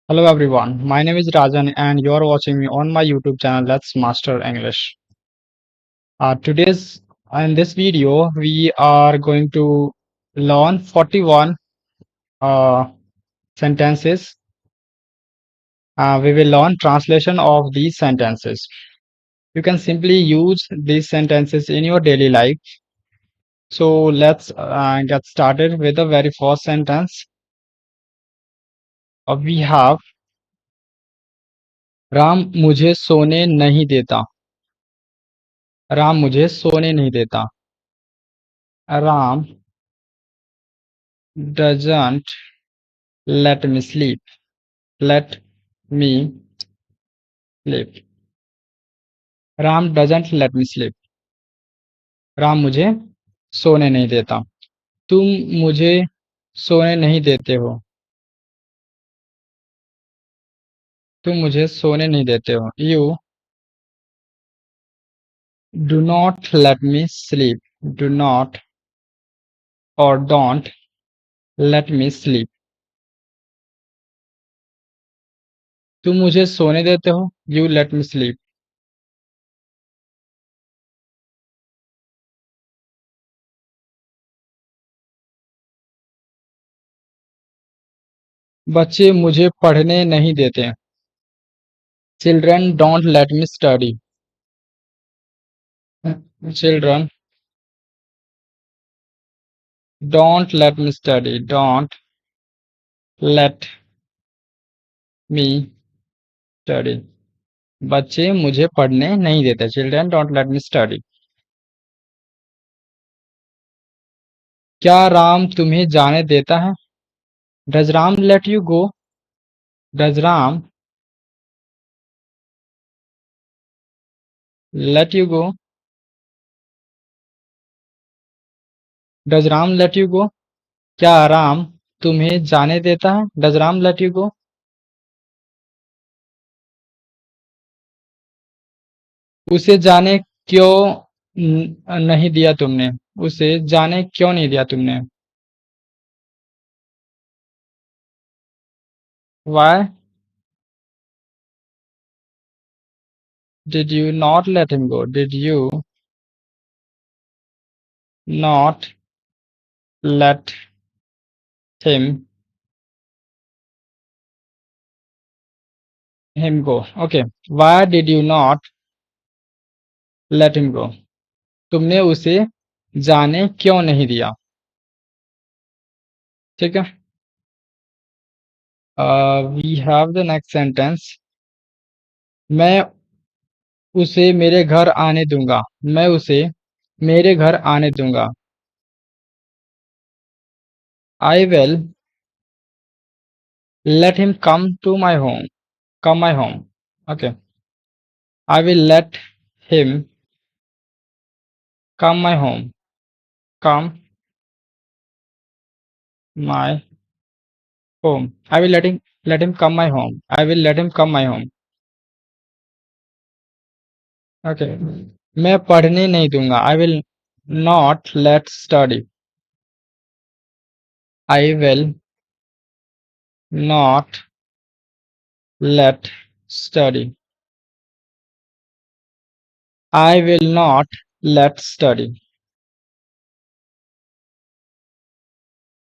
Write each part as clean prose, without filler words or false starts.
Hello everyone, my name is Rajan and you are watching me on my YouTube channel Let's Master English. Today's in this video we are going to learn 41 uh, sentences. We will learn translation of these sentences. You can simply use these sentences in your daily life. So let's get started with the very first sentence. We have Ram मुझे सोने नहीं देता. राम मुझे सोने नहीं देता. Ram doesn't let me sleep. Let me sleep. Ram doesn't let me sleep. Ram मुझे सोने नहीं देता. तुम मुझे सोने नहीं देते हो. तुम मुझे सोने नहीं देते हो. You do not let me sleep. Do not or don't let me sleep. तुम मुझे सोने देते हो. You let me sleep. बच्चे मुझे पढ़ने नहीं देते. Children don't let me study. Children don't let me study. Don't let me study. बच्चे मुझे पढ़ने नहीं देते. Children don't let me study. क्या राम तुम्हें जाने देता है? Does Ram let you go? Does Ram let you go? Does Ram let you go? क्या राम तुम्हें जाने देता है? Does Ram let you go? उसे जाने क्यों नहीं दिया तुमने? उसे जाने क्यों नहीं दिया तुमने? Why did you not let him go? Did you not let him go? Okay. Why did you not let him go? तुमने उसे जाने क्यों नहीं दिया? ठीक है. We have the next sentence. मैं उसे मेरे घर आने दूंगा. मैं उसे मेरे घर आने दूंगा. I will let him come to my home. Come my home. Okay. I will let him come my home. Come my home. I will let him come my home. I will let him come my home. Okay. मैं पढ़ने नहीं दूंगा. I will not let study. I will not let study. I will not let study.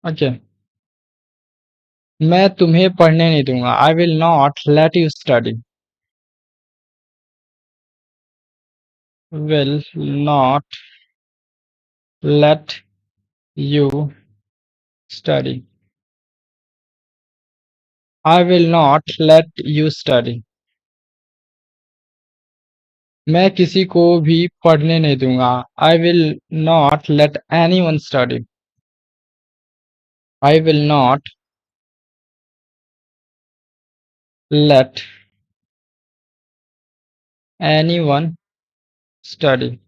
Okay. मैं तुम्हें पढ़ने नहीं दूंगा. I will not let you study. Will not let you study. I will not let you study. मैं किसी को भी पढ़ने नहीं दूंगा. I will not let anyone study. I will not let anyone study.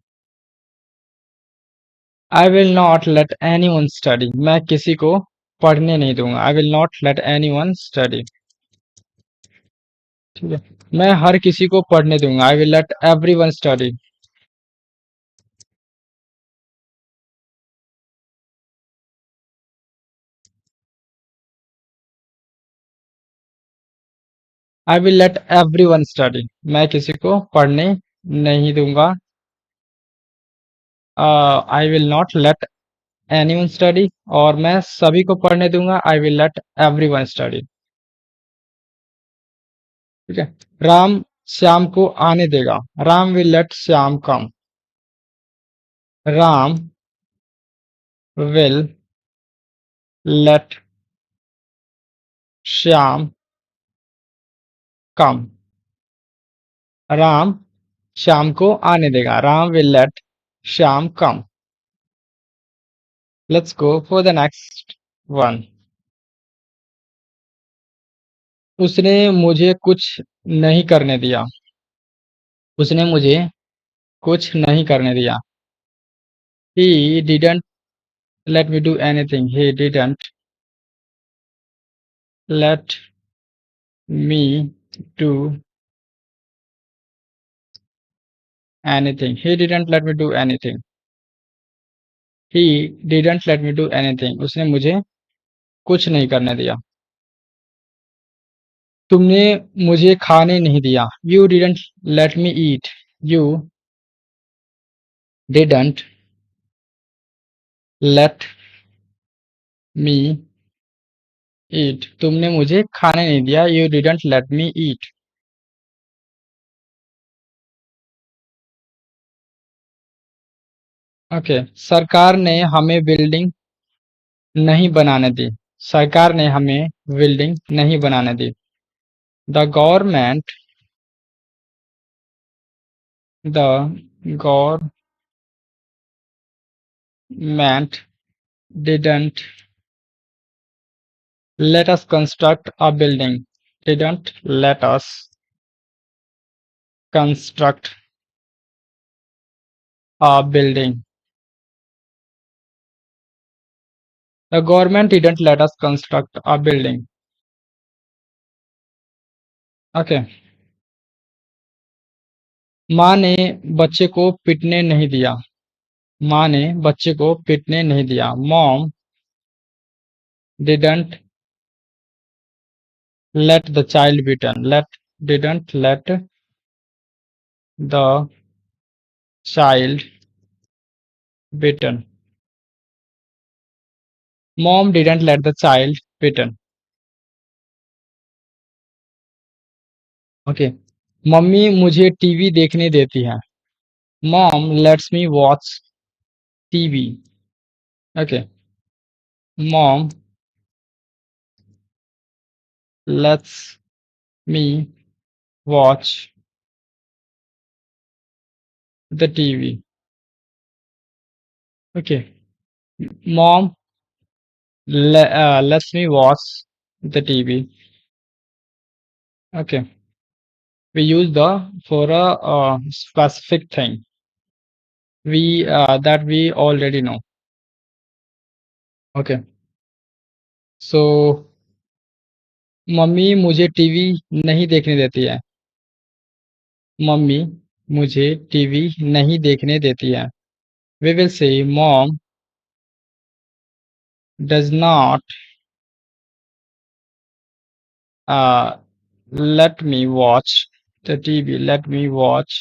I will not let anyone study. मैं किसी को पढ़ने नहीं दूंगा. I will not let anyone study. ठीक है. मैं हर किसी को पढ़ने दूंगा. I will let everyone study. I will let everyone study. मैं किसी को पढ़ने नहीं दूंगा। I will not let anyone study, और मैं सभी को पढ़ने दूंगा। I will let everyone study. ठीक है। राम श्याम को आने देगा। Ram will let Shyam come. Ram will let Shyam come. Ram Shyam को आने देगा। Ram will let Shyam come. Let's go for the next one. उसने मुझे कुछ नहीं करने दिया। उसने मुझे कुछ नहीं करने दिया। He didn't let me do anything. He didn't let me do anything. He didn't let me do anything. He didn't let me do anything. उसने मुझे कुछ नहीं करने दिया। तुमने मुझे खाने नहीं दिया। You didn't let me eat. You didn't let me eat. तुमने मुझे खाने नहीं दिया। You didn't let me eat. Okay. सरकार ने हमें बिल्डिंग नहीं बनाने दी। सरकार ने हमें बिल्डिंग नहीं बनाने दी। The government the government didn't let us construct a building. Didn't let us construct a building. The government didn't let us construct a building. Okay. माँ ने बच्चे को पीटने नहीं दिया। माँ ने बच्चे को पीटने नहीं दिया। Mom didn't let the child beaten. Didn't let the child beaten. Mom didn't let the child beaten. Okay. Mummy मुझे टीवी देखने देती है। Mom let's me watch TV. Okay. Mom let's me watch the TV. Okay. Mom let's me watch the TV. Okay. we use the for a specific thing we that we already know. Okay. So mummy मुझे TV नहीं देखने देती है। Mummy मुझे TV नहीं देखने देती है। We will say mom does not uh, let me watch the TV. Let me watch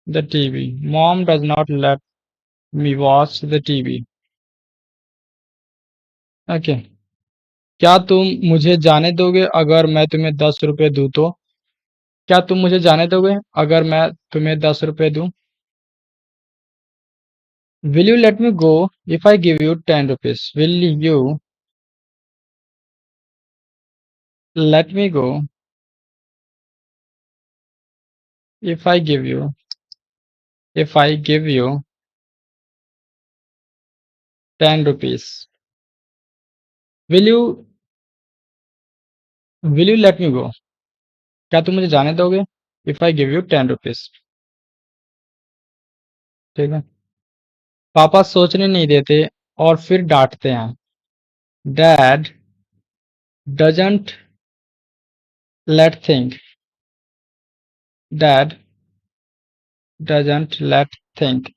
the TV. Mom does not let me watch the TV. Okay. क्या तुम मुझे जाने दोगे अगर मैं तुम्हें 10 रुपए दूं तो? क्या तुम मुझे जाने दोगे अगर मैं तुम्हें 10 रुपए दूं? Will you let me go if I give you 10 rupees? Will you let me go if I give you if I give you 10 rupees? Will you let me go? क्या तुम मुझे जाने दोगे? If I give you 10 rupees. ठीक है। पापा सोचने नहीं देते और फिर डांटते हैं। Dad doesn't let think. Dad doesn't let think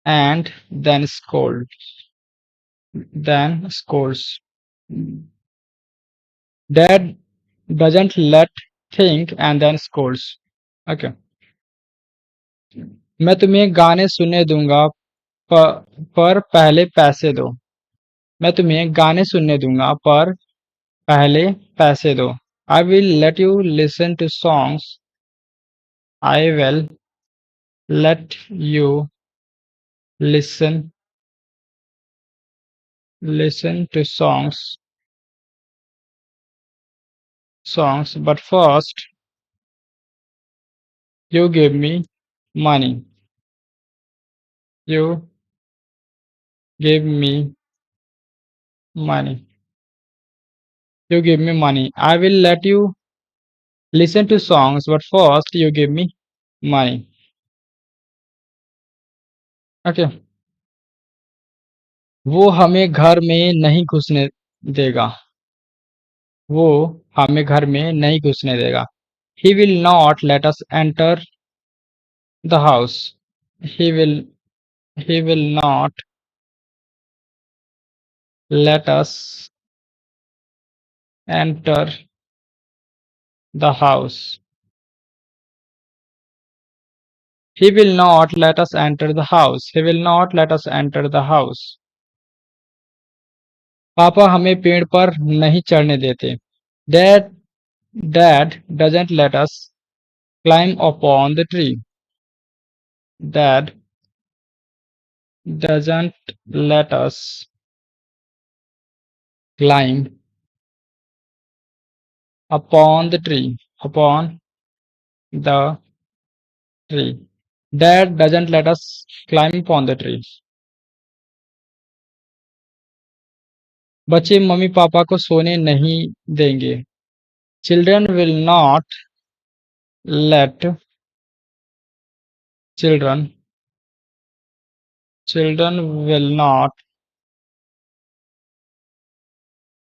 and then scold. then scolds. Dad doesn't let think and then scolds. Okay. मैं तुम्हें गाने सुनने दूंगा पर पहले पैसे दो. मैं तुम्हें गाने सुनने दूंगा पर पहले पैसे दो. I will let you listen to songs. I will let you listen listen to songs, but first you give me money. You give me money. You give me money. I will let you listen to songs, but first you give me money. Okay. वो हमें घर में नहीं घुसने देगा. वो हमें घर में नहीं घुसने देगा. He will not let us enter the house. He will he will not let us enter the house. He will not let us enter the house. He will not let us enter the house. पापा हमें पेड़ पर नहीं चढ़ने देते. Dad Dad doesn't let us climb upon the tree. Dad doesn't let us climb upon the tree. Upon the tree. Dad doesn't let us climb upon the tree. बच्चे mummy papa को सोने नहीं देंगे. Children will not let children children will not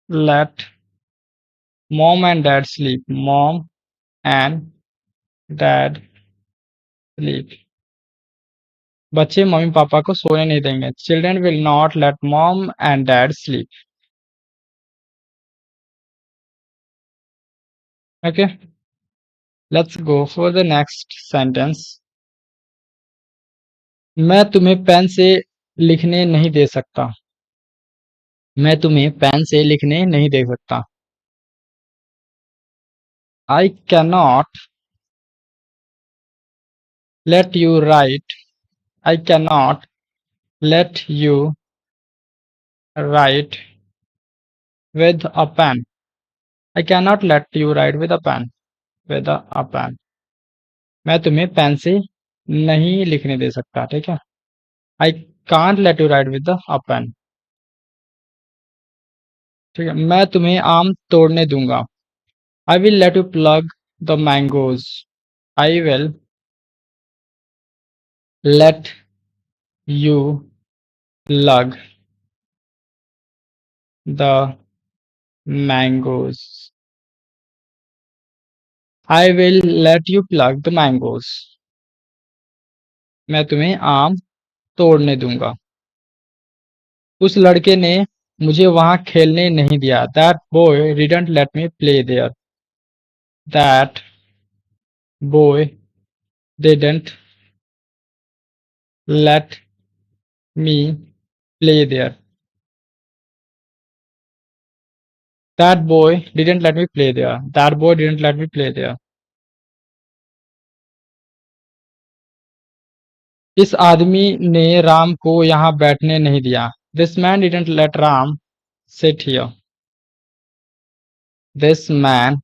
let mom and dad sleep. Mom and dad sleep. बच्चे mummy papa को सोने नहीं देंगे. Children will not let mom and dad sleep. Okay, let's go for the next sentence. मैं तुम्हें pen से लिखने नहीं दे सकता. मैं तुम्हें पेन से लिखने नहीं दे सकता. I cannot let you write. I cannot let you write with a pen. I cannot let you write with a pen. With a pen. मैं तुम्हें पेन से नहीं लिखने दे सकता. ठीक है. I can't let you write with a pen. ठीक है. मैं तुम्हें आम तोड़ने दूंगा. I will let you plug the mangoes. I will let you plug the mangoes. I will let you plug the mangoes. मैं तुम्हें आम तोड़ने दूंगा. उस लड़के ने मुझे वहां खेलने नहीं दिया. That boy didn't let me play there. That boy didn't let me play there. That boy didn't let me play there. That boy didn't let me play there. इस आदमी ने राम को यहाँ बैठने नहीं दिया. This man didn't let Ram sit here. This man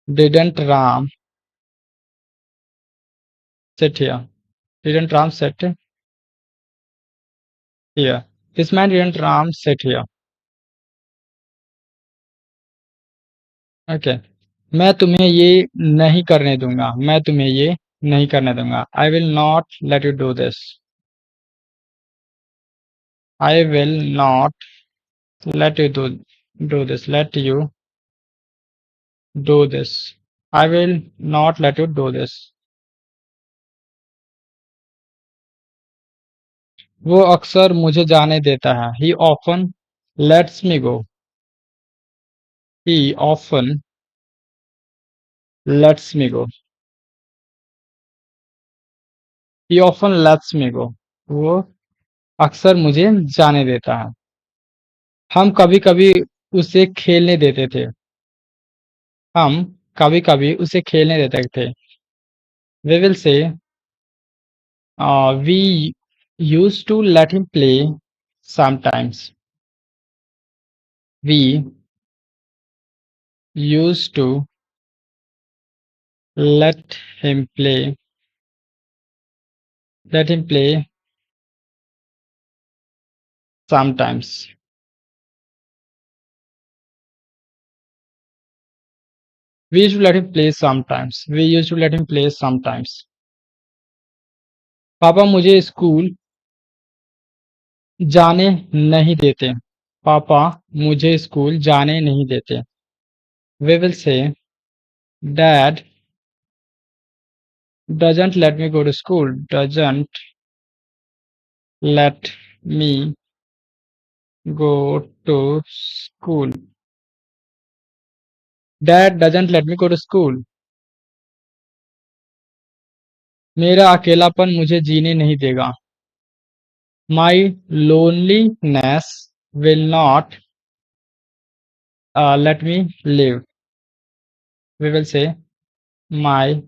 didn't Ram sit here. Didn't Ram sit here. This man didn't Ram sit here. Okay. मैं तुम्हें ये नहीं करने दूंगा. मैं तुम्हें ये नहीं करने दूंगा. I will not let you do this. I will not let you do this. Let you do this. I will not let you do this. वो अक्सर मुझे जाने देता है। He often lets me go. He often lets me go. He often lets me go. वो अक्सर मुझे जाने देता है। हम कभी कभी उसे खेलने देते थे। हम कभी कभी उसे खेलने देते थे। वे will say we used to let him play sometimes. We used to let him play let him play sometimes. We used to let him play sometimes. We used to let him play sometimes. पापा मुझे school जाने नहीं देते। पापा मुझे school जाने नहीं देते। We will say dad doesn't let me go to school. Doesn't let me go to school. Dad doesn't let me go to school. मेरा अकेलापन मुझे जीने नहीं देगा। My loneliness will not let me live. We will say my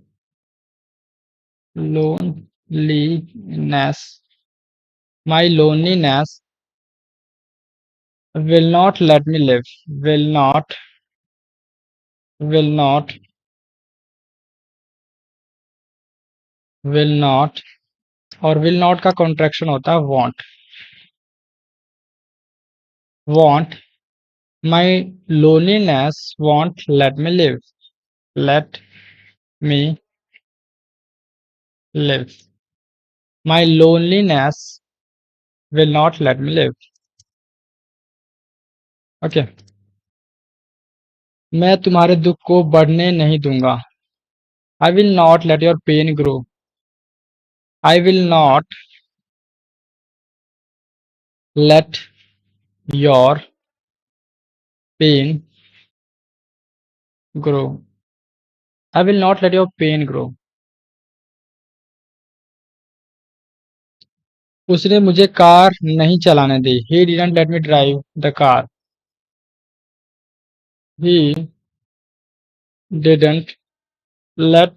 loneliness. My loneliness will not let me live. Will not will not और will not का contraction होता है want. Want. My loneliness won't let me live. Let me live. My loneliness will not let me live. Okay. मैं तुम्हारे दुख को बढ़ने नहीं दूंगा। I will not let your pain grow. I will not let your pain grow. I will not let your pain grow. उसने मुझे car नहीं चलाने दी। He didn't let me drive the car. He didn't let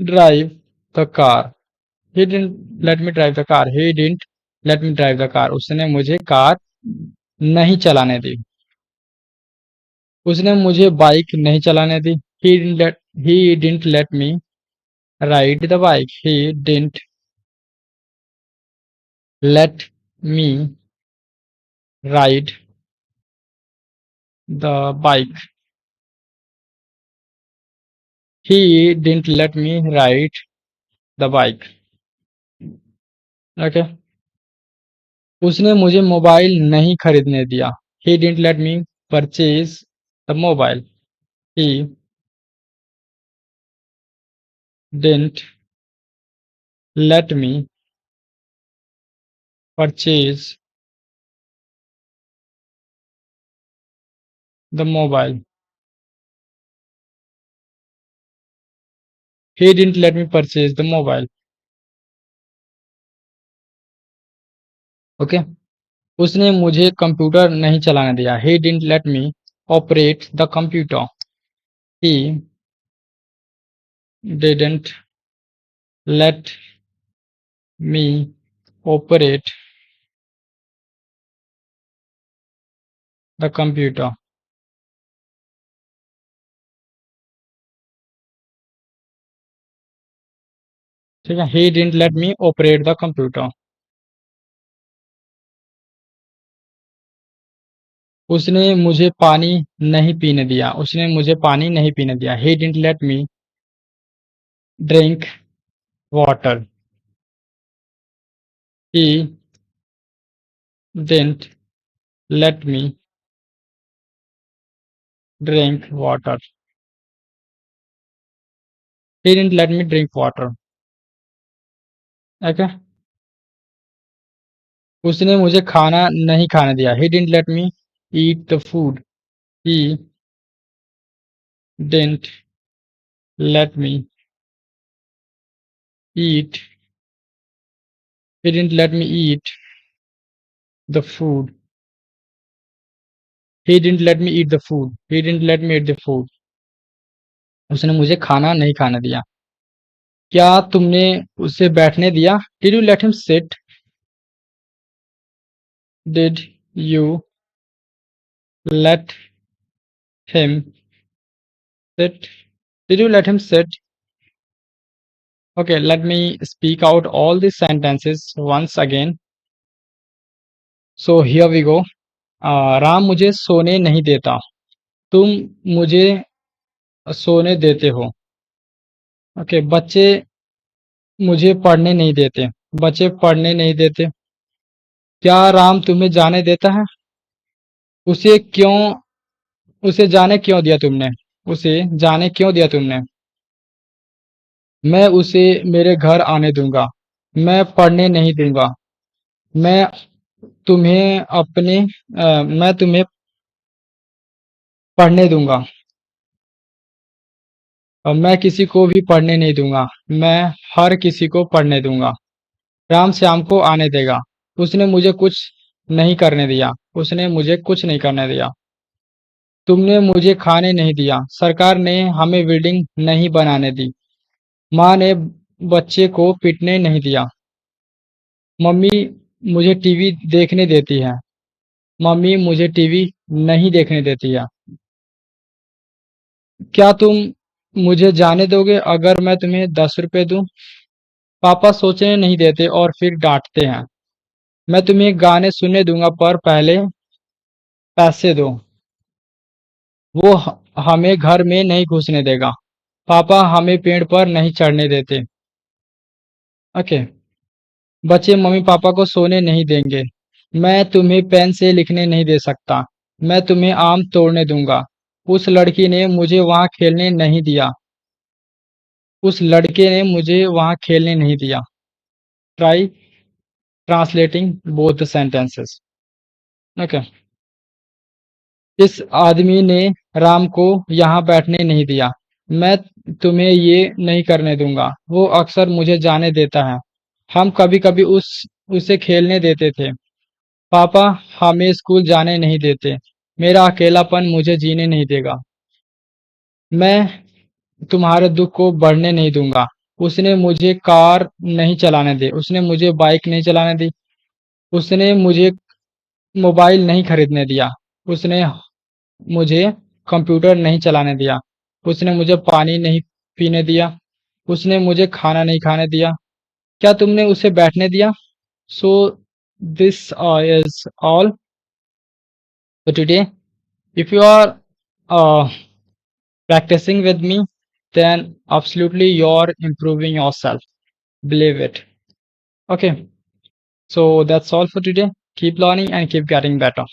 me drive the car. He didn't let me drive the car. He didn't let me drive the car. उसने मुझे car नहीं चलाने दी। उसने मुझे बाइक नहीं चलाने दी। He didn't let me ride the bike. He didn't let me ride the bike. He didn't let me ride the bike. Okay. उसने मुझे मोबाइल नहीं खरीदने दिया। He didn't let me purchase the mobile. He didn't let me purchase the mobile. He didn't let me purchase the mobile. Okay. उसने मुझे computer नहीं चलाने दिया। He didn't let me operate the computer. He didn't let me operate the computer. ठीक है। He didn't let me operate the computer. उसने मुझे पानी नहीं पीने दिया। उसने मुझे पानी नहीं पीने दिया। He didn't let me drink water. He didn't let me drink water. He didn't let me drink water. Okay, उसने मुझे खाना नहीं खाने दिया। He didn't let me eat the food. He didn't let me eat he didn't let me eat the food. He didn't let me eat the food. He didn't let me eat the food. उसने मुझे खाना नहीं खाने दिया। क्या तुमने उसे बैठने दिया? Did you let him sit? Did you let him sit? Did you let him sit? Okay, let me speak out all these sentences once again. So here we go. Ram मुझे सोने नहीं देता। तुम मुझे सोने देते हो। ओके, बच्चे मुझे पढ़ने नहीं देते। बच्चे पढ़ने नहीं देते। क्या राम तुम्हें जाने देता है? उसे क्यों उसे जाने क्यों दिया तुमने? उसे जाने क्यों दिया तुमने? मैं उसे मेरे घर आने दूंगा। मैं पढ़ने नहीं दूंगा। मैं मैं तुम्हें पढ़ने दूंगा। और मैं किसी को भी पढ़ने नहीं दूंगा। मैं हर किसी को पढ़ने दूंगा। राम श्याम को आने देगा। उसने मुझे कुछ नहीं करने दिया। उसने मुझे कुछ नहीं करने दिया। तुमने मुझे खाने नहीं दिया। सरकार ने हमें बिल्डिंग नहीं बनाने दी। माँ ने बच्चे को पीटने नहीं दिया। मम्मी मुझे टीवी देखने देती है। मम्मी मुझे टीवी नहीं देखने देती है। क्या तुम मुझे जाने दोगे अगर मैं तुम्हें 10 रुपए दूं? पापा सोचने नहीं देते और फिर डांटते हैं। मैं तुम्हें गाने सुनने दूंगा पर पहले पैसे दो। वो हमें घर में नहीं घुसने देगा। पापा हमें पेड़ पर नहीं चढ़ने देते। ओके, बच्चे मम्मी पापा को सोने नहीं देंगे। मैं तुम्हें पेन से लिखने नहीं दे सकता। मैं तुम्हें आम तोड़ने दूंगा। उस लड़की ने मुझे वहां खेलने नहीं दिया। उस लड़के ने मुझे वहां खेलने नहीं दिया। Try translating both the sentences. Okay, इस आदमी ने राम को यहाँ बैठने नहीं दिया। मैं तुम्हें ये नहीं करने दूंगा। वो अक्सर मुझे जाने देता है। हम कभी कभी उसे खेलने देते थे। पापा हमें स्कूल जाने नहीं देते। मेरा अकेलापन मुझे जीने नहीं देगा। मैं तुम्हारे दुख को बढ़ने नहीं दूंगा। उसने मुझे कार नहीं चलाने दी। उसने मुझे बाइक नहीं चलाने दी। उसने मुझे मोबाइल नहीं खरीदने दिया। उसने मुझे कंप्यूटर नहीं चलाने दिया। उसने मुझे पानी नहीं पीने दिया। उसने मुझे खाना नहीं खाने दिया। क्या तुमने उसे बैठने दिया? So this is all for today. If you are uh, practicing with me, then absolutely you're improving yourself. Believe it. Okay, so that's all for today. Keep learning and keep getting better.